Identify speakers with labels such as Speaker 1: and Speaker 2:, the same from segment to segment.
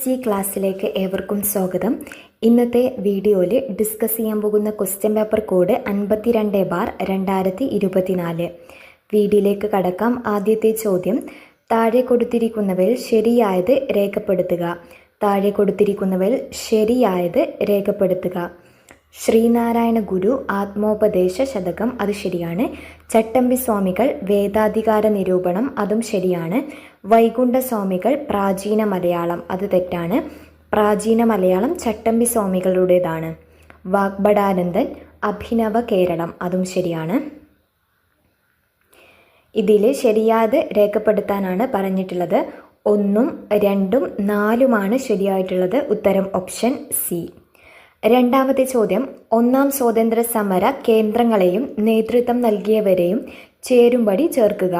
Speaker 1: PG ക്ലാസ്സിലേക്ക് ഏവർക്കും സ്വാഗതം. ഇന്നത്തെ വീഡിയോയിൽ ഡിസ്കസ് ചെയ്യാൻ പോകുന്ന ക്വസ്റ്റ്യൻ പേപ്പർ കോഡ് 52/2024. വീഡിയോയിലേക്ക് കടക്കാം. ആദ്യത്തെ ചോദ്യം, താഴെ കൊടുത്തിരിക്കുന്നവയിൽ ശരിയായത് രേഖപ്പെടുത്തുക. താഴെ കൊടുത്തിരിക്കുന്നവയിൽ ശരിയായത് രേഖപ്പെടുത്തുക. ശ്രീനാരായണ ഗുരു ആത്മോപദേശ ശതകം, അത് ശരിയാണ്. ചട്ടമ്പി സ്വാമികൾ വേദാധികാര നിരൂപണം, അതും ശരിയാണ്. വൈകുണ്ഠ സ്വാമികൾ പ്രാചീന മലയാളം, അത് തെറ്റാണ്. പ്രാചീന മലയാളം ചട്ടമ്പി സ്വാമികളുടേതാണ്. വാഗ്ഭടാനന്ദൻ അഭിനവ കേരളം, അതും ശരിയാണ്. ഇതിൽ ശരിയായത് രേഖപ്പെടുത്താനാണ് പറഞ്ഞിട്ടുള്ളത്. 1, 2, 4 ശരിയായിട്ടുള്ളത്. ഉത്തരം ഓപ്ഷൻ സി. രണ്ടാമത്തെ ചോദ്യം, ഒന്നാം സ്വാതന്ത്ര്യ സമര കേന്ദ്രങ്ങളെയും നേതൃത്വം നൽകിയവരെയും ചേരുംപടി ചേർക്കുക.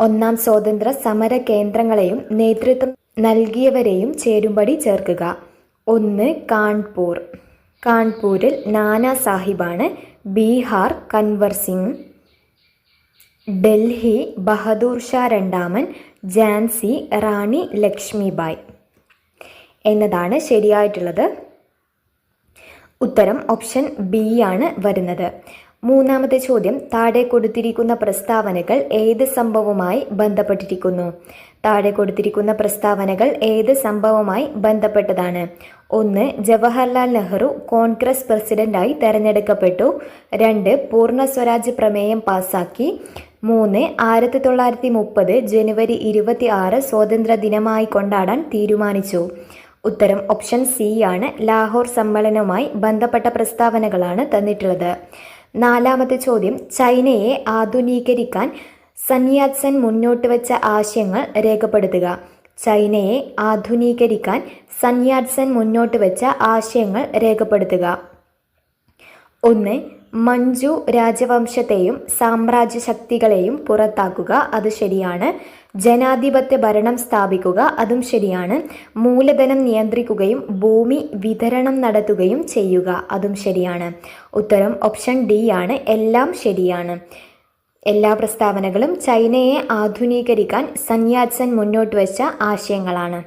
Speaker 1: ഒന്നാം സ്വാതന്ത്ര്യ സമര കേന്ദ്രങ്ങളെയും നേതൃത്വം നൽകിയവരെയും ചേരുംപടി ചേർക്കുക. 1 കാൺപൂർ. കാൺപൂരിൽ നാനാ സാഹിബാണ്. ബീഹാർ കൻവർ സിംഗ്. ഡൽഹി ബഹദൂർ ഷാ രണ്ടാമൻ. ഝാൻസി റാണി ലക്ഷ്മിബായ് എന്നതാണ് ശരിയായിട്ടുള്ളത്. ഉത്തരം ഓപ്ഷൻ ബി ആണ് വരുന്നത്. മൂന്നാമത്തെ ചോദ്യം, താഴെ കൊടുത്തിരിക്കുന്ന പ്രസ്താവനകൾ ഏത് സംഭവവുമായി ബന്ധപ്പെട്ടിരിക്കുന്നു? താഴെ കൊടുത്തിരിക്കുന്ന പ്രസ്താവനകൾ ഏത് സംഭവവുമായി ബന്ധപ്പെട്ടതാണ്? 1 ജവഹർലാൽ നെഹ്റു കോൺഗ്രസ് പ്രസിഡന്റായി തെരഞ്ഞെടുക്കപ്പെട്ടു. 2 പൂർണ്ണ സ്വരാജ് പ്രമേയം പാസാക്കി. 3 1930 ജനുവരി 26 സ്വാതന്ത്ര്യ ദിനമായി കൊണ്ടാടാൻ തീരുമാനിച്ചു. ഉത്തരം ഓപ്ഷൻ സി ആണ്. ലാഹോർ സമ്മേളനവുമായി ബന്ധപ്പെട്ട പ്രസ്താവനകളാണ് തന്നിട്ടുള്ളത്. നാലാമത്തെ ചോദ്യം, ചൈനയെ ആധുനീകരിക്കാൻ സന്യാസൻ മുന്നോട്ട് വെച്ച ആശയങ്ങൾ രേഖപ്പെടുത്തുക. ചൈനയെ ആധുനീകരിക്കാൻ സന്യാസൻ മുന്നോട്ട് വെച്ച ആശയങ്ങൾ രേഖപ്പെടുത്തുക. 1 മഞ്ജു രാജവംശത്തെയും സാമ്രാജ്യ ശക്തികളെയും പുറത്താക്കുക, അത് ശരിയാണ്. ജനാധിപത്യ ഭരണം സ്ഥാപിക്കുക, അതും ശരിയാണ്. മൂലധനം നിയന്ത്രിക്കുകയും ഭൂമി വിതരണം നടത്തുകയും ചെയ്യുക, അതും ശരിയാണ്. ഉത്തരം ഓപ്ഷൻ ഡി ആണ്. എല്ലാം ശരിയാണ്. എല്ലാ പ്രസ്താവനകളും ചൈനയെ ആധുനീകരിക്കാൻ സന്യാസൻ മുന്നോട്ട് വെച്ച ആശയങ്ങളാണ്.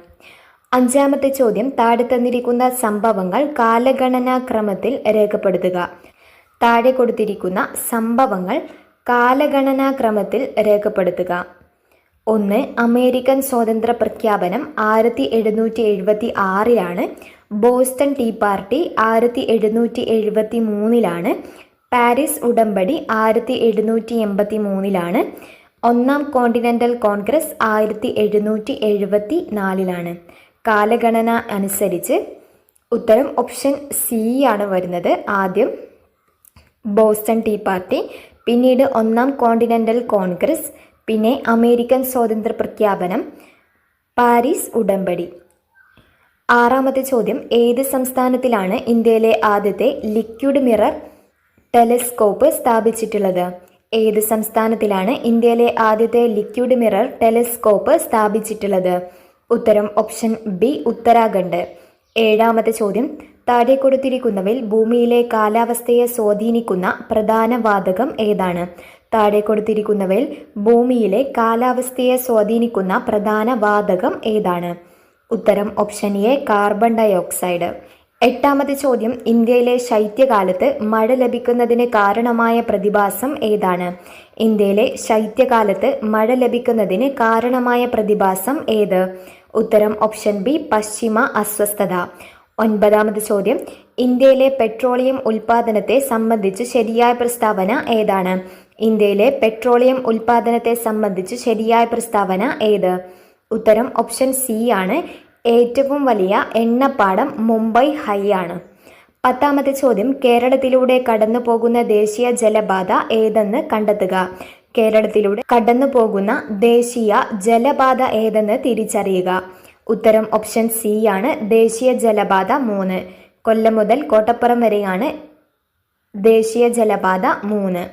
Speaker 1: അഞ്ചാമത്തെ ചോദ്യം, താഴെ തന്നിരിക്കുന്ന സംഭവങ്ങൾ കാലഗണനാക്രമത്തിൽ രേഖപ്പെടുത്തുക. താഴെ കൊടുത്തിരിക്കുന്ന സംഭവങ്ങൾ കാലഗണനാക്രമത്തിൽ രേഖപ്പെടുത്തുക. 1 അമേരിക്കൻ സ്വാതന്ത്ര്യ പ്രഖ്യാപനം 1776 ബോസ്റ്റൺ ടീ പാർട്ടി 1773 പാരീസ് ഉടമ്പടി 1783 ഒന്നാം കോണ്ടിനെന്റൽ കോൺഗ്രസ് 1774 കാലഗണന അനുസരിച്ച് ഉത്തരം ഓപ്ഷൻ സി ആണ് വരുന്നത്. ആദ്യം ബോസ്റ്റൺ ടീ പാർട്ടി, പിന്നീട് ഒന്നാം കോണ്ടിനെന്റൽ കോൺഗ്രസ്, പിന്നെ അമേരിക്കൻ സ്വാതന്ത്ര്യ പ്രഖ്യാപനം, പാരീസ് ഉടമ്പടി. ആറാമത്തെ ചോദ്യം, ഏത് സംസ്ഥാനത്തിലാണ് ഇന്ത്യയിലെ ആദ്യത്തെ ലിക്വിഡ് മിറർ ടെലിസ്കോപ്പ് സ്ഥാപിച്ചിട്ടുള്ളത്? ഏത് സംസ്ഥാനത്തിലാണ് ഇന്ത്യയിലെ ആദ്യത്തെ ലിക്വിഡ് മിറർ ടെലിസ്കോപ്പ് സ്ഥാപിച്ചിട്ടുള്ളത്? ഉത്തരം ഓപ്ഷൻ ബി ഉത്തരാഖണ്ഡ്. ഏഴാമത്തെ ചോദ്യം, താഴെ കൊടുത്തിരിക്കുന്നവയിൽ ഭൂമിയിലെ കാലാവസ്ഥയെ സ്വാധീനിക്കുന്ന പ്രധാന വാതകം ഏതാണ്? താഴെ കൊടുത്തിരിക്കുന്നവയിൽ ഭൂമിയിലെ കാലാവസ്ഥയെ സ്വാധീനിക്കുന്ന പ്രധാന വാതകം ഏതാണ്? ഉത്തരം option a carbon dioxide. എട്ടാമത്തെ ചോദ്യം, ഇന്ത്യയിലെ ശൈത്യകാലത്ത് മഴ ലഭിക്കുന്നതിന് കാരണമായ പ്രതിഭാസം ഏതാണ്? ഇന്ത്യയിലെ ശൈത്യകാലത്ത് മഴ ലഭിക്കുന്നതിന് കാരണമായ പ്രതിഭാസം ഏത്? ഉത്തരം ഓപ്ഷൻ ബി പശ്ചിമ അസ്വസ്ഥത. ഒൻപതാമത്തെ ചോദ്യം, ഇന്ത്യയിലെ പെട്രോളിയം ഉൽപാദനത്തെ സംബന്ധിച്ച് ശരിയായ പ്രസ്താവന ഏതാണ്? ഇന്ത്യയിലെ പെട്രോളിയം ഉൽപാദനത്തെ സംബന്ധിച്ച് ശരിയായ പ്രസ്താവന ഏത്? ഉത്തരം ഓപ്ഷൻ സി ആണ്. ഏറ്റവും വലിയ എണ്ണപ്പാടം മുംബൈ ഹൈ ആണ്. പത്താമത്തെ ചോദ്യം, കേരളത്തിലൂടെ കടന്നു പോകുന്ന ദേശീയ ജലപാത ഏതെന്ന് കണ്ടെത്തുക. കേരളത്തിലൂടെ കടന്നു പോകുന്ന ദേശീയ ജലപാത ഏതെന്ന് തിരിച്ചറിയുക. ഉത്തരം ഓപ്ഷൻ സി ആണ്. ദേശീയ ജലപാത 3. കൊല്ലം മുതൽ കോട്ടപ്പുറം വരെയാണ് ദേശീയ ജലപാത 3.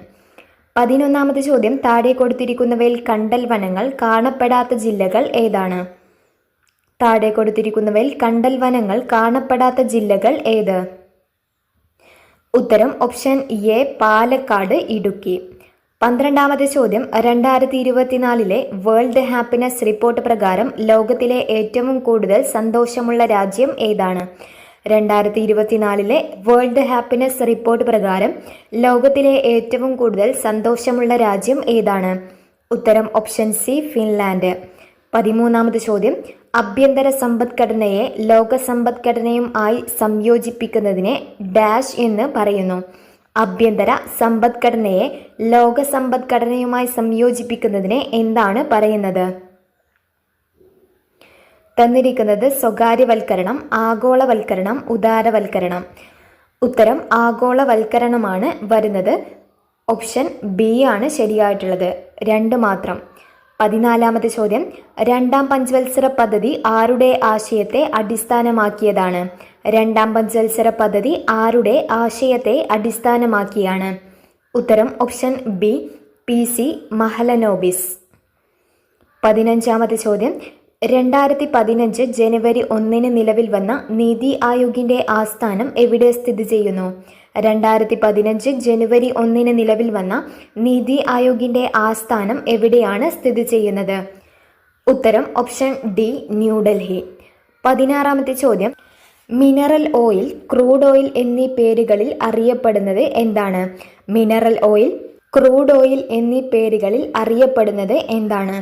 Speaker 1: 11ാമത്തെ ചോദ്യം, താഴെ കൊടുത്തിരിക്കുന്നവയിൽ കണ്ടൽ വനങ്ങൾ കാണപ്പെടാത്ത ജില്ലകൾ ഏതാണ്? താഴെ കൊടുത്തിരിക്കുന്നവയിൽ കണ്ടൽ വനങ്ങൾ കാണപ്പെടാത്ത ജില്ലകൾ ഏത്? ഉത്തരം ഓപ്ഷൻ എ പാലക്കാട്, ഇടുക്കി. 12ാമത്തെ ചോദ്യം, 2024 വേൾഡ് ഹാപ്പിനെസ് റിപ്പോർട്ട് പ്രകാരം ലോകത്തിലെ ഏറ്റവും കൂടുതൽ സന്തോഷമുള്ള രാജ്യം ഏതാണ്? 2024 വേൾഡ് ഹാപ്പിനെസ് റിപ്പോർട്ട് പ്രകാരം ലോകത്തിലെ ഏറ്റവും കൂടുതൽ സന്തോഷമുള്ള രാജ്യം ഏതാണ്? ഉത്തരം ഓപ്ഷൻ സി, ഫിൻലാൻഡ്. 13ാമത്തെ ചോദ്യം, ആഭ്യന്തര സമ്പദ്ഘടനയെ ലോക സമ്പദ്ഘടനയുമായി സംയോജിപ്പിക്കുന്നതിനെ ഡാഷ് എന്ന് പറയുന്നു. ആഭ്യന്തര സമ്പദ്ഘടനയെ ലോക സമ്പദ്ഘടനയുമായി സംയോജിപ്പിക്കുന്നതിനെ എന്താണ് പറയുന്നത്? തന്നിരിക്കുന്നത് സ്വകാര്യവൽക്കരണം, ആഗോളവൽക്കരണം, ഉദാരവൽക്കരണം. ഉത്തരം ആഗോളവൽക്കരണമാണ് വരുന്നത്. ഓപ്ഷൻ ബി ആണ് ശരിയായിട്ടുള്ളത്. 2 മാത്രം. 14ാമത്തെ ചോദ്യം, 2ാം പഞ്ചവത്സര പദ്ധതി ആരുടെ ആശയത്തെ അടിസ്ഥാനമാക്കിയതാണ്? 2ാം പഞ്ചവത്സര പദ്ധതി ആരുടെ ആശയത്തെ അടിസ്ഥാനമാക്കിയാണ്? ഉത്തരം ഓപ്ഷൻ ബി, PC മഹലനോബിസ്. 15ാമത്തെ ചോദ്യം, 2015 ജനുവരി 1 നിലവിൽ വന്ന നീതി ആയോഗിന്റെ ആസ്ഥാനം എവിടെ സ്ഥിതി ചെയ്യുന്നു? 2015 ജനുവരി 1 നിലവിൽ വന്ന നീതി ആയോഗിന്റെ ആസ്ഥാനം എവിടെയാണ് സ്ഥിതി ചെയ്യുന്നത്? ഉത്തരം ഓപ്ഷൻ ഡി, ന്യൂഡൽഹി. 16ാമത്തെ ചോദ്യം, മിനറൽ ഓയിൽ, ക്രൂഡ് ഓയിൽ എന്നീ പേരുകളിൽ അറിയപ്പെടുന്നത് എന്താണ്? മിനറൽ ഓയിൽ, ക്രൂഡ് ഓയിൽ എന്നീ പേരുകളിൽ അറിയപ്പെടുന്നത് എന്താണ്?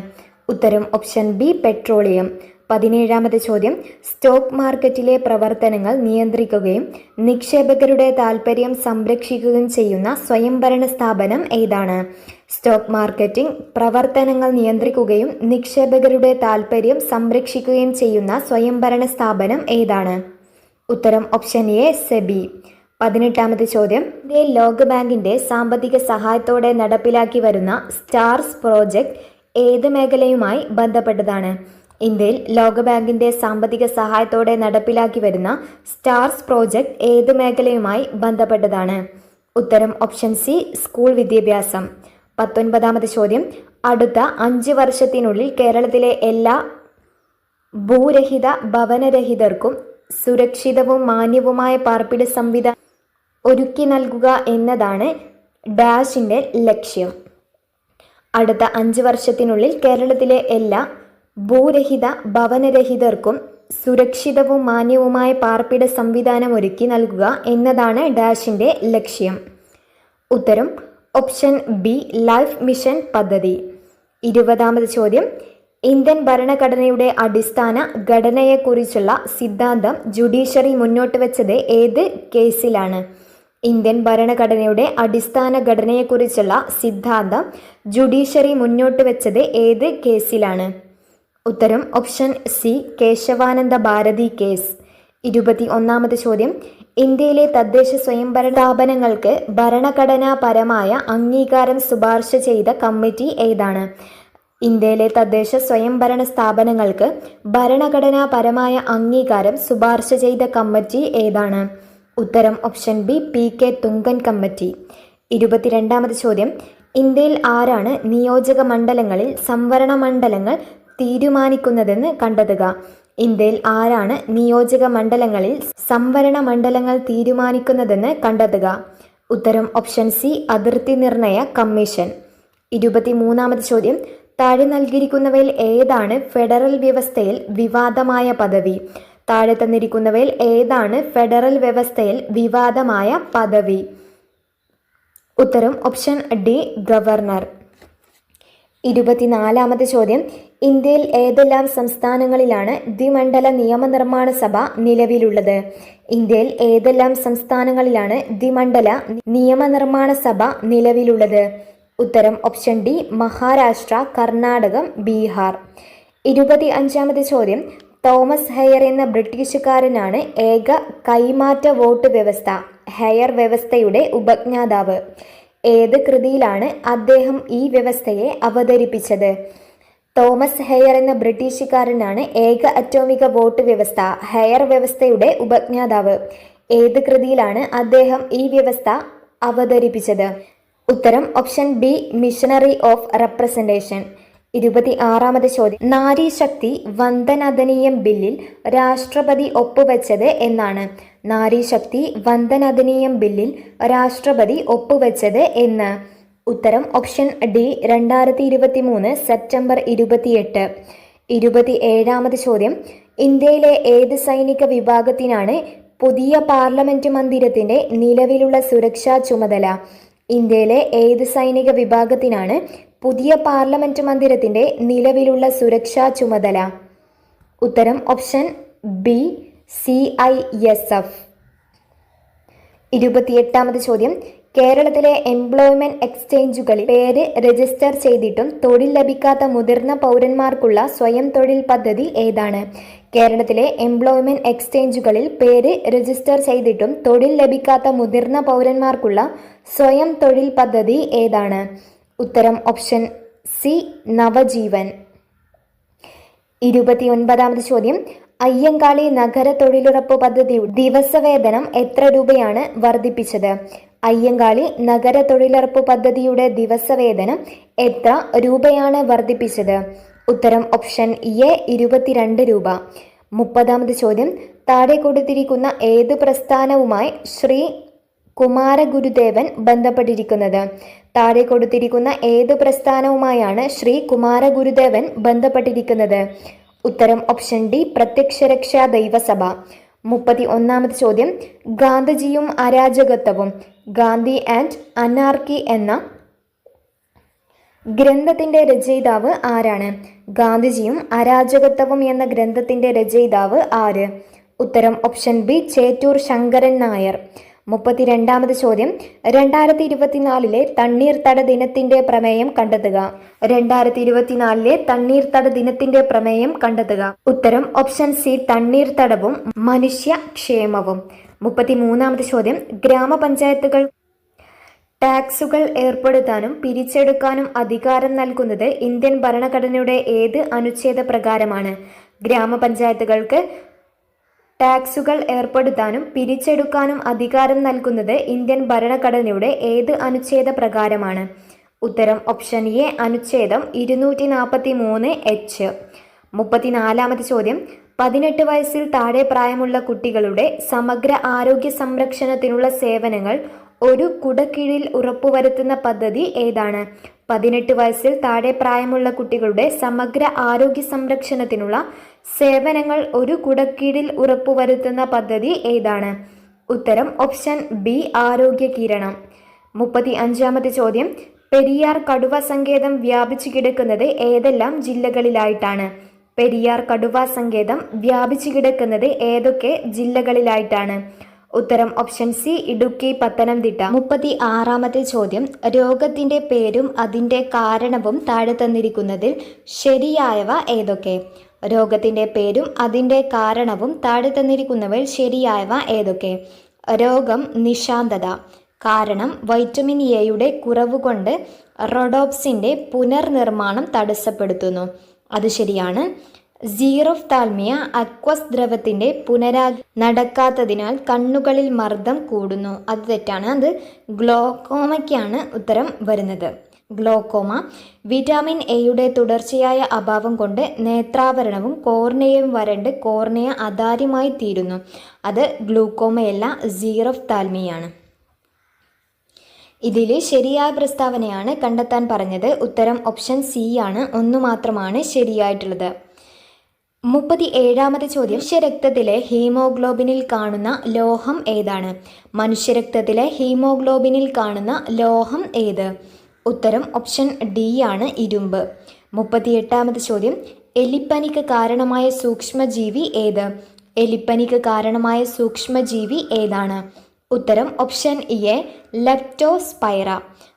Speaker 1: ഉത്തരം ഓപ്ഷൻ ബി, പെട്രോളിയം. 17ാമത്തെ ചോദ്യം, സ്റ്റോക്ക് മാർക്കറ്റിലെ പ്രവർത്തനങ്ങൾ നിയന്ത്രിക്കുകയും നിക്ഷേപകരുടെ താൽപ്പര്യം സംരക്ഷിക്കുകയും ചെയ്യുന്ന സ്വയംഭരണ സ്ഥാപനം ഏതാണ്? സ്റ്റോക്ക് മാർക്കറ്റിംഗ് പ്രവർത്തനങ്ങൾ നിയന്ത്രിക്കുകയും നിക്ഷേപകരുടെ താൽപ്പര്യം സംരക്ഷിക്കുകയും ചെയ്യുന്ന സ്വയംഭരണ സ്ഥാപനം ഏതാണ്? ഉത്തരം ഓപ്ഷൻ എ, സെബി. 18ാമത്തെ ചോദ്യം, ഇന്ത്യയിൽ ലോകബാങ്കിന്റെ സാമ്പത്തിക സഹായത്തോടെ നടപ്പിലാക്കി വരുന്ന സ്റ്റാർസ് പ്രോജക്റ്റ് ഏത് മേഖലയുമായി ബന്ധപ്പെട്ടതാണ്? ഇന്ത്യയിൽ ലോകബാങ്കിന്റെ സാമ്പത്തിക സഹായത്തോടെ നടപ്പിലാക്കി വരുന്ന സ്റ്റാർസ് പ്രോജക്റ്റ് ഏത് മേഖലയുമായി ബന്ധപ്പെട്ടതാണ്? ഉത്തരം ഓപ്ഷൻ സി, സ്കൂൾ വിദ്യാഭ്യാസം. 19ാമത്തെ ചോദ്യം, അടുത്ത 5 വർഷത്തിനുള്ളിൽ കേരളത്തിലെ എല്ലാ ഭൂരഹിത ഭവനരഹിതർക്കും സുരക്ഷിതവും മാന്യവുമായ പാർപ്പിട സംവിധാനം ഒരുക്കി നൽകുക എന്നതാണ് ഡാഷിന്റെ ലക്ഷ്യം. അടുത്ത 5 വർഷത്തിനുള്ളിൽ കേരളത്തിലെ എല്ലാ ഭൂരഹിത ഭവനരഹിതർക്കും സുരക്ഷിതവും മാന്യവുമായ പാർപ്പിട സംവിധാനം ഒരുക്കി നൽകുക എന്നതാണ് ഡാഷിന്റെ ലക്ഷ്യം. ഉത്തരം ഓപ്ഷൻ ബി, ലൈഫ് മിഷൻ പദ്ധതി. 20ാമത് ചോദ്യം, ഇന്ത്യൻ ഭരണഘടനയുടെ അടിസ്ഥാന ഘടനയെക്കുറിച്ചുള്ള സിദ്ധാന്തം ജുഡീഷ്യറി മുന്നോട്ട് വെച്ചത് ഏത് കേസിലാണ്? ഇന്ത്യൻ ഭരണഘടനയുടെ അടിസ്ഥാന ഘടനയെക്കുറിച്ചുള്ള സിദ്ധാന്തം ജുഡീഷ്യറി മുന്നോട്ട് വെച്ചത് ഏത് കേസിലാണ്? ഉത്തരം option C, Kesavananda Bharati case. 21ാമത് ചോദ്യം, ഇന്ത്യയിലെ തദ്ദേശ സ്വയംഭരണ സ്ഥാപനങ്ങൾക്ക് ഭരണഘടനാപരമായ അംഗീകാരം ശുപാർശ ചെയ്ത കമ്മിറ്റി ഏതാണ്? ഇന്ത്യയിലെ തദ്ദേശ സ്വയംഭരണ സ്ഥാപനങ്ങൾക്ക് ഭരണഘടനാപരമായ അംഗീകാരം ശുപാർശ ചെയ്ത കമ്മിറ്റി ഏതാണ്? ഉത്തരം option B, PK Thungon committee. 22ാമത് ചോദ്യം, ഇന്ത്യയിൽ ആരാണ് നിയോജക മണ്ഡലങ്ങളിൽ സംവരണ മണ്ഡലങ്ങൾ തീരുമാനിക്കുന്നതെന്ന് കണ്ടെത്തുക? ഇന്ത്യയിൽ ആരാണ് നിയോജക മണ്ഡലങ്ങളിൽ സംവരണ മണ്ഡലങ്ങൾ തീരുമാനിക്കുന്നതെന്ന് കണ്ടെത്തുക? ഉത്തരം ഓപ്ഷൻ സി, അതിർത്തി നിർണയ കമ്മീഷൻ. 23ാമത് ചോദ്യം, താഴെ നൽകിയിരിക്കുന്നവയിൽ ഏതാണ് ഫെഡറൽ വ്യവസ്ഥയിൽ വിവാദമായ പദവി? താഴെ തന്നിരിക്കുന്നവയിൽ ഏതാണ് ഫെഡറൽ വ്യവസ്ഥയിൽ വിവാദമായ പദവി? ഉത്തരം ഓപ്ഷൻ ഡി, ഗവർണർ. 24ാമത് ചോദ്യം, ഇന്ത്യയിൽ ഏതെല്ലാം സംസ്ഥാനങ്ങളിലാണ് ദ്വിമണ്ഡല നിയമനിർമ്മാണ സഭ നിലവിലുള്ളത്? ഇന്ത്യയിൽ ഏതെല്ലാം സംസ്ഥാനങ്ങളിലാണ് ദ്വിമണ്ഡല നിയമനിർമ്മാണ സഭ നിലവിലുള്ളത്? ഉത്തരം ഓപ്ഷൻ ഡി, മഹാരാഷ്ട്ര, കർണാടകം, ബീഹാർ. 25ാമത് ചോദ്യം, തോമസ് ഹെയർ എന്ന ബ്രിട്ടീഷുകാരനാണ് ഏക കൈമാറ്റ വോട്ട് വ്യവസ്ഥ ഹെയർ വ്യവസ്ഥയുടെ ഉപജ്ഞാതാവ്. ഏത് കൃതിയിലാണ് അദ്ദേഹം ഈ വ്യവസ്ഥയെ അവതരിപ്പിച്ചത്? തോമസ് ഹെയർ എന്ന ബ്രിട്ടീഷുകാരനാണ് ഏക അറ്റോമിക വോട്ട് വ്യവസ്ഥ ഹെയർ വ്യവസ്ഥയുടെ ഉപജ്ഞാതാവ്. ഏത് കൃതിയിലാണ് അദ്ദേഹം ഈ വ്യവസ്ഥ അവതരിപ്പിച്ചത്? ഉത്തരം option B, missionary of representation. 26ാമത് ചോദ്യം, നാരി ശക്തി വന്ദന അധിനിയം ബില്ലിൽ രാഷ്ട്രപതി ഒപ്പുവെച്ചത് എന്നാണ്? നാരി ശക്തി വന്ദന അധിനിയം ബില്ലിൽ രാഷ്ട്രപതി ഒപ്പുവെച്ചത് എന്ന്? ഉത്തരം ഓപ്ഷൻ ഡി 2023 സെപ്റ്റംബർ 28. 27ാമത് ചോദ്യം, ഇന്ത്യയിലെ ഏത് സൈനിക വിഭാഗത്തിനാണ് പുതിയ പാർലമെന്റ് മന്ദിരത്തിന്റെ നിലവിലുള്ള സുരക്ഷാ ചുമതല? ഇന്ത്യയിലെ ഏത് സൈനിക വിഭാഗത്തിനാണ് പുതിയ പാർലമെന്റ് മന്ദിരത്തിന്റെ നിലവിലുള്ള സുരക്ഷാ ചുമതല? ഉത്തരം ഓപ്ഷൻ ബി CISF. 28ാമത് ചോദ്യം, കേരളത്തിലെ എംപ്ലോയ്മെന്റ് എക്സ്ചേഞ്ചുകളിൽ പേര് രജിസ്റ്റർ ചെയ്തിട്ടും തൊഴിൽ ലഭിക്കാത്ത മുതിർന്ന പൗരന്മാർക്കുള്ള സ്വയം തൊഴിൽ പദ്ധതി ഏതാണ്? കേരളത്തിലെ എംപ്ലോയ്മെന്റ് എക്സ്ചേഞ്ചുകളിൽ പേര് രജിസ്റ്റർ ചെയ്തിട്ടും തൊഴിൽ ലഭിക്കാത്ത മുതിർന്ന പൗരന്മാർക്കുള്ള സ്വയം തൊഴിൽ പദ്ധതി ഏതാണ്? ഉത്തരം ഓപ്ഷൻ സി നവജീവൻ. 29ാമത് ചോദ്യം, അയ്യങ്കാളി നഗര തൊഴിലുറപ്പ് പദ്ധതി ദിവസവേതനം എത്ര രൂപയാണ് വർദ്ധിപ്പിച്ചത്? അയ്യങ്കാളി നഗര തൊഴിലുറപ്പ് പദ്ധതിയുടെ ദിവസവേതനം എത്ര രൂപയാണ് വർദ്ധിപ്പിച്ചത്? ഉത്തരം ഓപ്ഷൻ എ 22 രൂപ. 30ാമത് ചോദ്യം, താഴെ കൊടുത്തിരിക്കുന്ന ഏത് പ്രസ്ഥാനവുമായി ശ്രീ കുമാരഗുരുദേവൻ ബന്ധപ്പെട്ടിരിക്കുന്നത്? താഴെ കൊടുത്തിരിക്കുന്ന ഏത് പ്രസ്ഥാനവുമായാണ് ശ്രീ കുമാരഗുരുദേവൻ ബന്ധപ്പെട്ടിരിക്കുന്നത്? ഉത്തരം ഓപ്ഷൻ ഡി പ്രത്യക്ഷരക്ഷാ ദൈവസഭ. 31ാമത് ചോദ്യം, ഗാന്ധിജിയും അരാജകത്വവും ഗാന്ധി ആൻഡ് അനാർക്കി എന്ന ഗ്രന്ഥത്തിന്റെ രചയിതാവ് ആരാണ്? ഗാന്ധിജിയും അരാജകത്വവും എന്ന ഗ്രന്ഥത്തിന്റെ രചയിതാവ് ആര്? ഉത്തരം ഓപ്ഷൻ ബി ചേറ്റൂർ ശങ്കരൻ നായർ. 32ാമത് ചോദ്യം, 2024 തണ്ണീർത്തട ദിനത്തിന്റെ പ്രമേയം കണ്ടെത്തുക. 2024 തണ്ണീർത്തട ദിനത്തിന്റെ പ്രമേയം കണ്ടെത്തുക. ഉത്തരം ഓപ്ഷൻ സി തണ്ണീർത്തടവും മനുഷ്യക്ഷേമവും. 33ാമത് ചോദ്യം, ഗ്രാമപഞ്ചായത്തുകൾ ടാക്സുകൾ ഏർപ്പെടുത്താനും പിരിച്ചെടുക്കാനും അധികാരം നൽകുന്നത് ഇന്ത്യൻ ഭരണഘടനയുടെ ഏത് അനുച്ഛേദ പ്രകാരമാണ്? ഗ്രാമപഞ്ചായത്തുകൾക്ക് ടാക്സുകൾ ഏർപ്പെടുത്താനും പിരിച്ചെടുക്കാനും അധികാരം നൽകുന്നത് ഇന്ത്യൻ ഭരണഘടനയുടെ ഏത് അനുച്ഛേദ പ്രകാരമാണ്? ഉത്തരം ഓപ്ഷൻ എ അനുച്ഛേദം 243H. 34ാമത് ചോദ്യം, 18 വയസ്സിൽ താഴെ പ്രായമുള്ള കുട്ടികളുടെ സമഗ്ര ആരോഗ്യ സംരക്ഷണത്തിനുള്ള സേവനങ്ങൾ ഒരു കുടക്കീഴിൽ ഉറപ്പുവരുത്തുന്ന പദ്ധതി ഏതാണ്? 18 വയസ്സിൽ താഴെ പ്രായമുള്ള കുട്ടികളുടെ സമഗ്ര ആരോഗ്യ സംരക്ഷണത്തിനുള്ള സേവനങ്ങൾ ഒരു കുടക്കീഴിൽ ഉറപ്പുവരുത്തുന്ന പദ്ധതി ഏതാണ്? ഉത്തരം ഓപ്ഷൻ ബി ആരോഗ്യ കിരണം. 35ാമത്തെ ചോദ്യം, പെരിയാർ കടുവ സങ്കേതം വ്യാപിച്ചു കിടക്കുന്നത് ഏതെല്ലാം ജില്ലകളിലായിട്ടാണ്? പെരിയാർ കടുവ സങ്കേതം വ്യാപിച്ചു കിടക്കുന്നത് ഏതൊക്കെ ജില്ലകളിലായിട്ടാണ്? ഉത്തരം ഓപ്ഷൻ സി ഇടുക്കി, പത്തനംതിട്ട. 36ാമത്തെ ചോദ്യം, രോഗത്തിന്റെ പേരും അതിന്റെ കാരണവും താഴെ തന്നിരിക്കുന്നതിൽ ശരിയായവ ഏതൊക്കെ? രോഗത്തിന്റെ പേരും അതിന്റെ കാരണവും താഴെ തന്നിരിക്കുന്നവയിൽ ശരിയായവ ഏതൊക്കെ? രോഗം നിശാന്തത. കാരണം വൈറ്റമിൻ എയുടെ കുറവ് കൊണ്ട് റോഡോപ്സിന്റെ പുനർനിർമ്മാണം തടസ്സപ്പെടുത്തുന്നു. അത് ശരിയാണ്. സീറോഫ്താൽമിയ അക്വസ് ദ്രവത്തിന്റെ നടക്കാത്തതിനാൽ കണ്ണുകളിൽ മർദ്ദം കൂടുന്നു. അത് തെറ്റാണ്. അത് ഗ്ലോക്കോമയ്ക്കാണ് ഉത്തരം വരുന്നത്. ഗ്ലോക്കോമ. വിറ്റാമിൻ എയുടെ തുടർച്ചയായ അഭാവം കൊണ്ട് നേത്രാവരണവും കോർണിയയും വരണ്ട് കോർണിയ അതാര്യമായി തീരുന്നു. അത് ഗ്ലൂക്കോമയല്ല, സീറോഫ്താൽമിയാണ്. ഇതിൽ ശരിയായ പ്രസ്താവനയാണ് കണ്ടെത്താൻ പറഞ്ഞത്. ഉത്തരം ഓപ്ഷൻ സി ആണ്. ഒന്നു മാത്രമാണ് ശരിയായിട്ടുള്ളത്. 37ാമത്തെ ചോദ്യം, മനുഷ്യരക്തത്തിലെ ഹീമോഗ്ലോബിനിൽ കാണുന്ന ലോഹം ഏതാണ്? മനുഷ്യരക്തത്തിലെ ഹീമോഗ്ലോബിനിൽ കാണുന്ന ലോഹം ഏത്? ഉത്തരം ഓപ്ഷൻ ഡി ആണ്, ഇരുമ്പ്. 38ാമത്തെ ചോദ്യം, എലിപ്പനിക്ക് കാരണമായ സൂക്ഷ്മജീവി ഏത്? എലിപ്പനിക്ക് കാരണമായ സൂക്ഷ്മജീവി ഏതാണ്? ഉത്തരം ഓപ്ഷൻ എ ലെപ്റ്റോസ്പൈറ.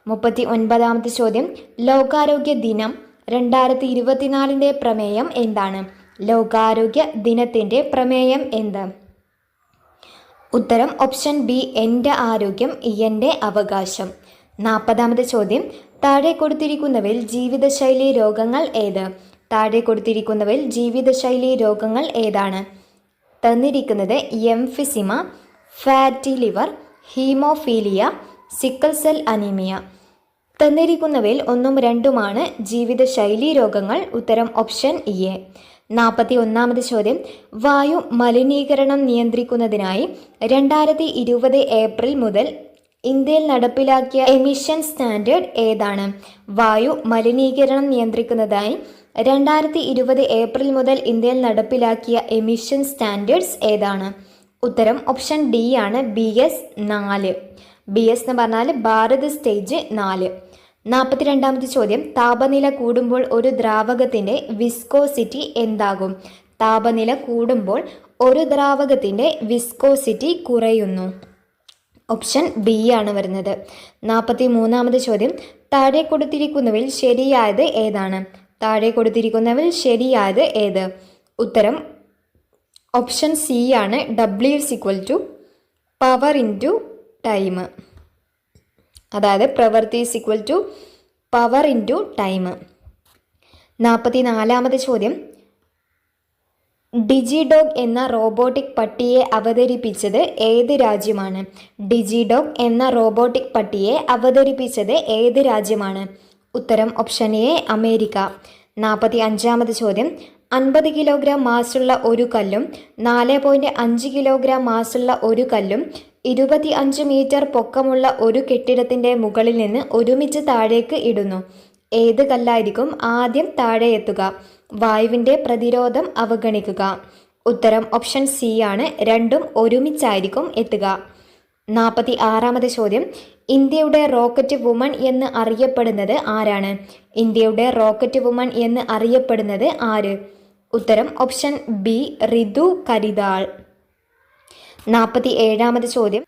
Speaker 1: 39ാമത്തെ ചോദ്യം, ലോകാരോഗ്യ ദിനം 2024 പ്രമേയം എന്താണ്? ലോകാരോഗ്യ ദിനത്തിന്റെ പ്രമേയം എന്ത്? ഉത്തരം ഓപ്ഷൻ ബി എൻ്റെ ആരോഗ്യം എൻ്റെ അവകാശം. 40ാമത്തെ ചോദ്യം, താഴെ കൊടുത്തിരിക്കുന്നവയിൽ ജീവിതശൈലി രോഗങ്ങൾ ഏത്? താഴെ കൊടുത്തിരിക്കുന്നവയിൽ ജീവിതശൈലി രോഗങ്ങൾ ഏതാണ്? തന്നിരിക്കുന്നത് emphysema, fatty liver, haemophilia, sickle cell anaemia. തന്നിരിക്കുന്നവയിൽ 1ഉം 2ഉമാണ് ജീവിതശൈലി രോഗങ്ങൾ. ഉത്തരം ഓപ്ഷൻ എ. 41ാമത് ചോദ്യം, വായു മലിനീകരണം നിയന്ത്രിക്കുന്നതിനായി 2020 ഏപ്രിൽ മുതൽ ഇന്ത്യയിൽ നടപ്പിലാക്കിയ എമിഷൻ സ്റ്റാൻഡേർഡ് ഏതാണ്? വായു മലിനീകരണം നിയന്ത്രിക്കുന്നതായി 2020 ഏപ്രിൽ മുതൽ ഇന്ത്യയിൽ നടപ്പിലാക്കിയ എമിഷൻ സ്റ്റാൻഡേർഡ്സ് ഏതാണ്? ഉത്തരം ഓപ്ഷൻ ഡി ആണ്, BS4. BS എന്ന് പറഞ്ഞാൽ ഭാരത് സ്റ്റേജ് 4. 42ാമത്തെ ചോദ്യം, താപനില കൂടുമ്പോൾ ഒരു ദ്രാവകത്തിന്റെ വിസ്കോസിറ്റി എന്താകും? താപനില കൂടുമ്പോൾ ഒരു ദ്രാവകത്തിന്റെ വിസ്കോസിറ്റി കുറയുന്നു. ഓപ്ഷൻ ബി ആണ് വരുന്നത്. 43ാമത്തെ ചോദ്യം, താഴെ കൊടുത്തിരിക്കുന്നവയിൽ ശരിയായത് ഏതാണ്? താഴെ കൊടുത്തിരിക്കുന്നവയിൽ ശരിയായത് ഏത്? ഉത്തരം ഓപ്ഷൻ സി ആണ്, W = പവർ ഇൻറ്റു ടൈം. അതായത് പ്രവൃത്തി = പവർ ഇൻറ്റു ടൈം. 44ാമത്തെ ചോദ്യം, ഡിജിഡോഗ് എന്ന റോബോട്ടിക് പട്ടിയെ അവതരിപ്പിച്ചത് ഏത് രാജ്യമാണ്? ഡിജിഡോഗ് എന്ന റോബോട്ടിക് പട്ടിയെ അവതരിപ്പിച്ചത് ഏത് രാജ്യമാണ്? ഉത്തരം ഓപ്ഷൻ എ, അമേരിക്ക. 45ാമത്തെ ചോദ്യം, 50 കിലോഗ്രാം മാസുള്ള ഒരു കല്ലും 4.5 കിലോഗ്രാം മാസുള്ള ഒരു കല്ലും 25 മീറ്റർ പൊക്കമുള്ള ഒരു കെട്ടിടത്തിന്റെ മുകളിൽ നിന്ന് ഒരുമിച്ച് താഴേക്ക് ഇടുന്നു. ഏത് കല്ലായിരിക്കും ആദ്യം താഴെ എത്തുക? വായുവിന്റെ പ്രതിരോധം അവഗണിക്കുക. ഉത്തരം ഓപ്ഷൻ സി ആണ്, രണ്ടും ഒരുമിച്ചായിരിക്കും എത്തുക. 46ാമത്തെ ചോദ്യം, ഇന്ത്യയുടെ റോക്കറ്റ് വുമൺ എന്ന് അറിയപ്പെടുന്നത് ആരാണ്? ഇന്ത്യയുടെ റോക്കറ്റ് വുമൺ എന്ന് അറിയപ്പെടുന്നത് ആര്? ഉത്തരം ഓപ്ഷൻ ബി, റിതു കരിതാൾ. 47ാമത്തെ ചോദ്യം,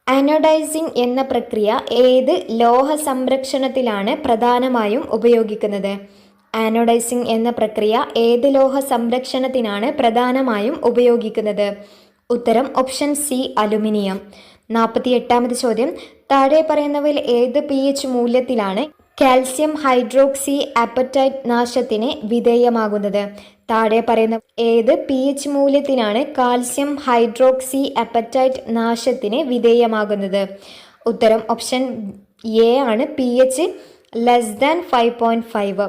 Speaker 1: അനോഡൈസിംഗ് എന്ന പ്രക്രിയ ഏത് ലോഹ സംരക്ഷണത്തിലാണ് പ്രധാനമായും ഉപയോഗിക്കുന്നത്? ആനോഡൈസിംഗ് എന്ന പ്രക്രിയ ഏത് ലോഹ സംരക്ഷണത്തിനാണ് പ്രധാനമായും ഉപയോഗിക്കുന്നത്? ഉത്തരം ഓപ്ഷൻ സി, അലുമിനിയം. 48ാമത്തെ ചോദ്യം, താഴെ പറയുന്നവയിൽ ഏത് pH മൂല്യത്തിലാണ് കാൽസ്യം ഹൈഡ്രോക്സി അപ്പറ്റൈറ്റ് നാശത്തിന് വിധേയമാകുന്നത്? താഴെ പറയുന്ന ഏത് pH മൂല്യത്തിലാണ് കാൽസ്യം ഹൈഡ്രോക്സി അപ്പറ്റൈറ്റ് നാശത്തിന് വിധേയമാകുന്നത്? ഉത്തരം ഓപ്ഷൻ എ ആണ്, pH < 5.5.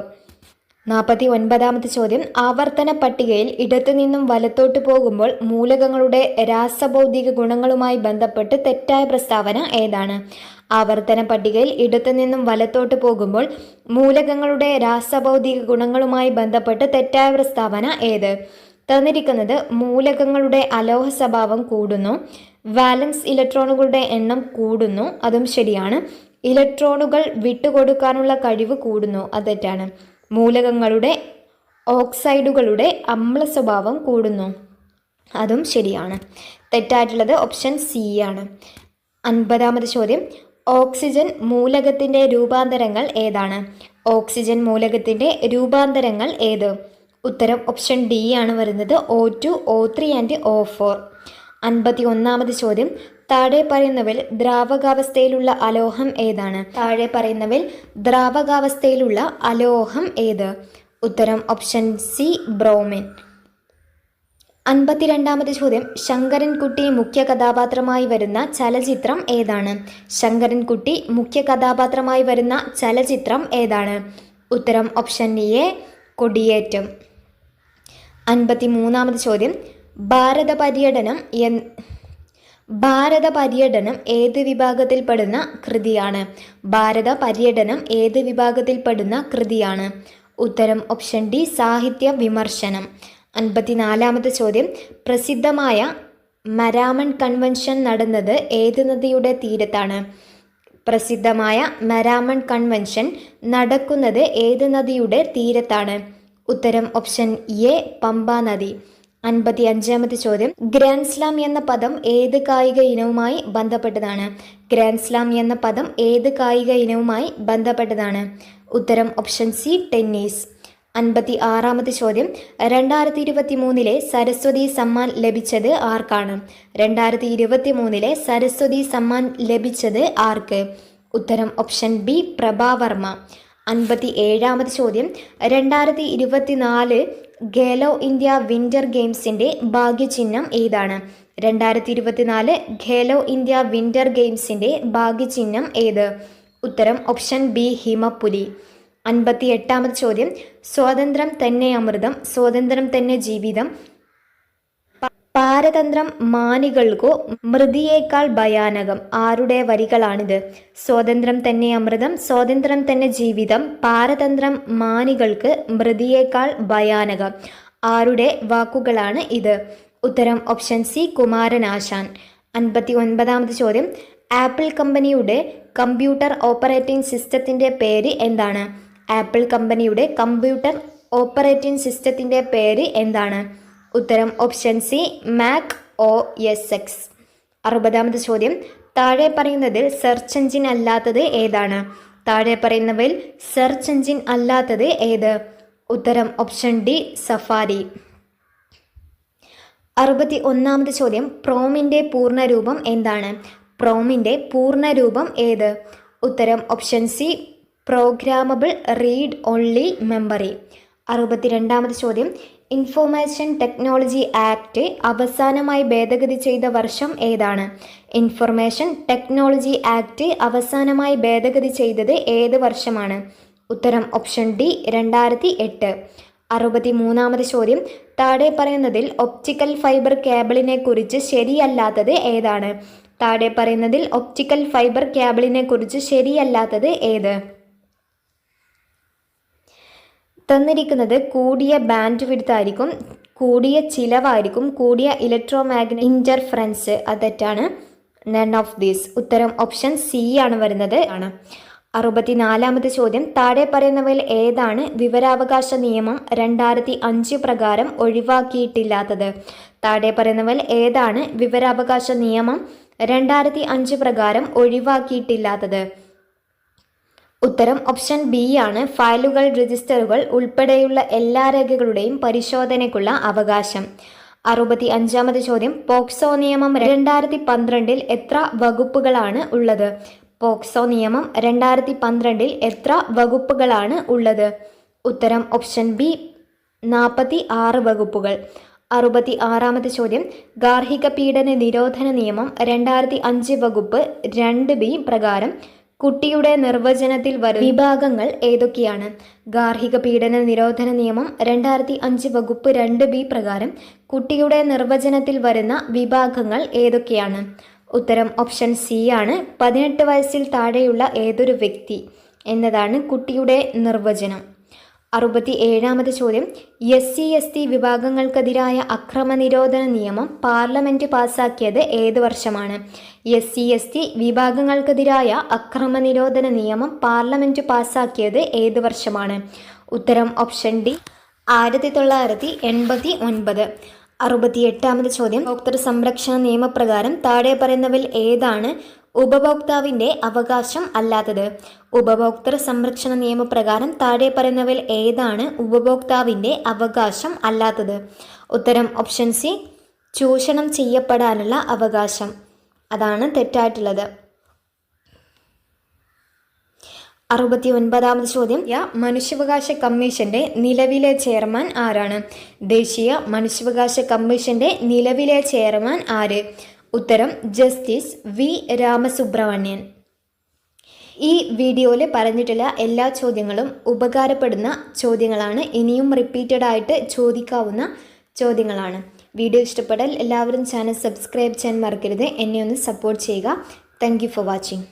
Speaker 1: 49ാമത്തെ ചോദ്യം, ആവർത്തന പട്ടികയിൽ ഇടത്തുനിന്നും വലത്തോട്ട് പോകുമ്പോൾ മൂലകങ്ങളുടെ രാസഭൗതിക ഗുണങ്ങളുമായി ബന്ധപ്പെട്ട് തെറ്റായ പ്രസ്താവന ഏതാണ്? ആവർത്തന പട്ടികയിൽ ഇടത്തുനിന്നും വലത്തോട്ട് പോകുമ്പോൾ മൂലകങ്ങളുടെ രാസഭൗതിക ഗുണങ്ങളുമായി ബന്ധപ്പെട്ട് തെറ്റായ പ്രസ്താവന ഏത്? തന്നിരിക്കുന്നത് മൂലകങ്ങളുടെ അലോഹ സ്വഭാവം കൂടുന്നു, വാലൻസ് ഇലക്ട്രോണുകളുടെ എണ്ണം കൂടുന്നു, അതും ശരിയാണ്. ഇലക്ട്രോണുകൾ വിട്ടുകൊടുക്കാനുള്ള കഴിവ് കൂടുന്നു, അത് തെറ്റാണ്. മൂലകങ്ങളുടെ ഓക്സൈഡുകളുടെ അമ്ല സ്വഭാവം കൂടുന്നു, അതും ശരിയാണ്. തെറ്റായിട്ടുള്ളത് ഓപ്ഷൻ സി ആണ്. 50ാമത്തെ ചോദ്യം, ഓക്സിജൻ മൂലകത്തിന്റെ രൂപാന്തരങ്ങൾ ഏതാണ്? ഓക്സിജൻ മൂലകത്തിന്റെ രൂപാന്തരങ്ങൾ ഏത്? ഉത്തരം ഓപ്ഷൻ ഡി ആണ് വരുന്നത്, O2, O3 ആൻഡ് O4. 51ാമത്തെ ചോദ്യം, താഴെ പറയുന്നവയിൽ ദ്രാവകാവസ്ഥയിലുള്ള അലോഹം ഏതാണ്? താഴെ പറയുന്നവയിൽ ദ്രാവകാവസ്ഥയിലുള്ള അലോഹം ഏത്? ഉത്തരം ഓപ്ഷൻ സി, ബ്രോമിൻ. 52ാമത്തെ ചോദ്യം, ശങ്കരൻകുട്ടി മുഖ്യ കഥാപാത്രമായി വരുന്ന ചലച്ചിത്രം ഏതാണ്? ശങ്കരൻകുട്ടി മുഖ്യ കഥാപാത്രമായി വരുന്ന ചലച്ചിത്രം ഏതാണ്? ഉത്തരം ഓപ്ഷൻ എ, കൊടിയേറ്റം. 53ാമത്തെ ചോദ്യം, ഭാരത പര്യടനം ഏത് വിഭാഗത്തിൽപ്പെടുന്ന കൃതിയാണ്? ഭാരത പര്യടനം ഏത് വിഭാഗത്തിൽപ്പെടുന്ന കൃതിയാണ്? ഉത്തരം ഓപ്ഷൻ ഡി, സാഹിത്യ വിമർശനം. 54ാമത്തെ ചോദ്യം, പ്രസിദ്ധമായ മരാമൺ കൺവെൻഷൻ നടന്നത് ഏത് നദിയുടെ തീരത്താണ്? പ്രസിദ്ധമായ മരാമൺ കൺവെൻഷൻ നടക്കുന്നത് ഏത് നദിയുടെ തീരത്താണ്? ഉത്തരം ഓപ്ഷൻ എ, പമ്പ നദി. 55ാമത്തെ ചോദ്യം, ഗ്രാൻഡ് സ്ലാം എന്ന പദം ഏത് കായിക ഇനവുമായി ബന്ധപ്പെട്ടതാണ്? ഗ്രാൻഡ് സ്ലാം എന്ന പദം ഏത് കായിക ഇനവുമായി ബന്ധപ്പെട്ടതാണ്? ഉത്തരം ഓപ്ഷൻ സി, ടെന്നീസ്. 56ാമത്തെ ചോദ്യം, 2023 സരസ്വതി സമ്മാൻ ലഭിച്ചത് ആർക്കാണ്? 2023 സരസ്വതി സമ്മാൻ ലഭിച്ചത് ആർക്ക്? ഉത്തരം ഓപ്ഷൻ ബി, പ്രഭാവർമ്മ. 57ാമത്തെ ചോദ്യം, 2024 ഖേലോ ഇന്ത്യ വിന്റർ ഗെയിംസിന്റെ ഭാഗ്യചിഹ്നം ഏതാണ്? 2024 ഖേലോ ഇന്ത്യ വിന്റർ ഗെയിംസിന്റെ ഭാഗ്യചിഹ്നം ഏത്? ഉത്തരം ഓപ്ഷൻ ബി, ഹിമപ്പുലി. 58ാമത്തെ ചോദ്യം, സ്വാതന്ത്ര്യം തന്നെ അമൃതം, സ്വാതന്ത്ര്യം തന്നെ ജീവിതം, പാര പാരതന്ത്രം മാനികൾക്കു മൃതിയേക്കാൾ ഭയാനകം. ആരുടെ വരികളാണിത്? സ്വാതന്ത്ര്യം തന്നെ അമൃതം, സ്വാതന്ത്ര്യം തന്നെ ജീവിതം, പാരതന്ത്രം മാനികൾക്ക് മൃതിയേക്കാൾ ഭയാനകം. ആരുടെ വാക്കുകളാണ് ഇത്? ഉത്തരം ഓപ്ഷൻ സി, കുമാരനാശാൻ. 59ാമത് ചോദ്യം. ആപ്പിൾ കമ്പനിയുടെ കമ്പ്യൂട്ടർ ഓപ്പറേറ്റിംഗ് സിസ്റ്റത്തിൻ്റെ പേര് എന്താണ്? ആപ്പിൾ കമ്പനിയുടെ കമ്പ്യൂട്ടർ ഓപ്പറേറ്റിംഗ് സിസ്റ്റത്തിൻ്റെ പേര് എന്താണ്? ഉത്തരം option C, Mac OS X. 60ാമത് ചോദ്യം. താഴെ പറയുന്നതിൽ സെർച്ച് എഞ്ചിൻ അല്ലാത്തത് ഏതാണ്? താഴെ പറയുന്നവയിൽ സെർച്ച് എഞ്ചിൻ അല്ലാത്തത് ഏത്? ഉത്തരം ഓപ്ഷൻ ഡി, സഫാരി. 61ാമത് ചോദ്യം. പ്രോമിൻ്റെ പൂർണ്ണരൂപം എന്താണ്? പ്രോമിൻ്റെ പൂർണ്ണരൂപം ഏത്? ഉത്തരം option C, programmable read only memory. 62ാമത് ചോദ്യം. ഇൻഫർമേഷൻ ടെക്നോളജി ആക്ട് അവസാനമായി ഭേദഗതി ചെയ്ത വർഷം ഏതാണ്? ഇൻഫർമേഷൻ ടെക്നോളജി ആക്ട് അവസാനമായി ഭേദഗതി ചെയ്തത് ഏത് വർഷമാണ്? ഉത്തരം ഓപ്ഷൻ ഡി, 2008. 63ാമത് ചോദ്യം. താഴെ പറയുന്നതിൽ ഒപ്റ്റിക്കൽ ഫൈബർ കേബിളിനെ കുറിച്ച് ശരിയല്ലാത്തത് ഏതാണ്? താഴെ പറയുന്നതിൽ ഒപ്റ്റിക്കൽ ഫൈബർ കേബിളിനെ കുറിച്ച് ശരിയല്ലാത്തത് ഏത്? തന്നിരിക്കുന്നത് കൂടിയ ബാൻഡ് വിഡ്ത്ത് ആയിരിക്കും, കൂടിയ ചിലവായിരിക്കും, കൂടിയ ഇലക്ട്രോമാഗ്നറ്റിക് ഇൻ്റർഫറൻസ്. അത് തെറ്റാണ്. None of these. ഉത്തരം ഓപ്ഷൻ സി ആണ് വരുന്നത്. 64ാമത് ചോദ്യം. താഴെ പറയുന്നവയിൽ ഏതാണ് വിവരാവകാശ നിയമം 2005 പ്രകാരം ഒഴിവാക്കിയിട്ടില്ലാത്തത്? താഴെ പറയുന്നവയിൽ ഏതാണ് വിവരാവകാശ നിയമം 2005 പ്രകാരം ഒഴിവാക്കിയിട്ടില്ലാത്തത്? ഉത്തരം ഓപ്ഷൻ ബി ആണ്. ഫയലുകൾ, രജിസ്റ്ററുകൾ ഉൾപ്പെടെയുള്ള എല്ലാ രേഖകളുടെയും പരിശോധനയ്ക്കുള്ള അവകാശം. 65ാമത് ചോദ്യം. പോക്സോ നിയമം 2012 എത്ര വകുപ്പുകളാണ് ഉള്ളത്? പോക്സോ നിയമം 2012 എത്ര വകുപ്പുകളാണ് ഉള്ളത്? ഉത്തരം ഓപ്ഷൻ ബി, 46 വകുപ്പുകൾ. 66ാമത് ചോദ്യം. ഗാർഹിക പീഡന നിരോധന നിയമം 2005 വകുപ്പ് 2B പ്രകാരം കുട്ടിയുടെ നിർവചനത്തിൽ വരുന്ന വിഭാഗങ്ങൾ ഏതൊക്കെയാണ്? ഗാർഹിക പീഡന നിരോധന നിയമം 2005 വകുപ്പ് 2B പ്രകാരം കുട്ടിയുടെ നിർവചനത്തിൽ വരുന്ന വിഭാഗങ്ങൾ ഏതൊക്കെയാണ്? ഉത്തരം ഓപ്ഷൻ സി ആണ്. 18 വയസ്സിൽ താഴെയുള്ള ഏതൊരു വ്യക്തി എന്നതാണ് കുട്ടിയുടെ നിർവചനം. 67ാമത് ചോദ്യം. SC/ST വിഭാഗങ്ങൾക്കെതിരായ അക്രമനിരോധന നിയമം പാർലമെന്റ് പാസാക്കിയത് ഏത് വർഷമാണ്? SC/ST വിഭാഗങ്ങൾക്കെതിരായ അക്രമനിരോധന നിയമം പാർലമെന്റ് പാസാക്കിയത് ഏത് വർഷമാണ്? ഉത്തരം ഓപ്ഷൻ ഡി, 1989. 68ാമത് ചോദ്യം. ഉപഭോക്തൃ സംരക്ഷണ നിയമപ്രകാരം താഴെ പറയുന്നവയിൽ ഏതാണ് ഉപഭോക്താവിൻ്റെ അവകാശം അല്ലാത്തത്? ഉപഭോക്തൃ സംരക്ഷണ നിയമപ്രകാരം താഴെ പറയുന്നവയിൽ ഏതാണ് ഉപഭോക്താവിൻ്റെ അവകാശം അല്ലാത്തത്? ഉത്തരം ഓപ്ഷൻ സി, ചൂഷണം ചെയ്യപ്പെടാനുള്ള അവകാശം. അതാണ് തെറ്റായിട്ടുള്ളത്. 69ാമത് ചോദ്യം. മനുഷ്യാവകാശ കമ്മീഷന്റെ നിലവിലെ ചെയർമാൻ ആരാണ്? ദേശീയ മനുഷ്യാവകാശ കമ്മീഷന്റെ നിലവിലെ ചെയർമാൻ ആര്? ഉത്തരം ജസ്റ്റിസ് വി രാമസുബ്രഹ്മണ്യൻ. ഈ വീഡിയോയിൽ പറഞ്ഞിട്ടുള്ള എല്ലാ ചോദ്യങ്ങളും ഉപകാരപ്പെടുന്ന ചോദ്യങ്ങളാണ്. ഇനിയും റിപ്പീറ്റഡ് ആയിട്ട് ചോദിക്കാവുന്ന ചോദ്യങ്ങളാണ്. വീഡിയോ ഇഷ്ടപ്പെട്ടാൽ എല്ലാവരും ചാനൽ സബ്സ്ക്രൈബ് ചെയ്യാൻ മറക്കരുത്. എന്നെ ഒന്ന് സപ്പോർട്ട് ചെയ്യുക. Thank you for watching.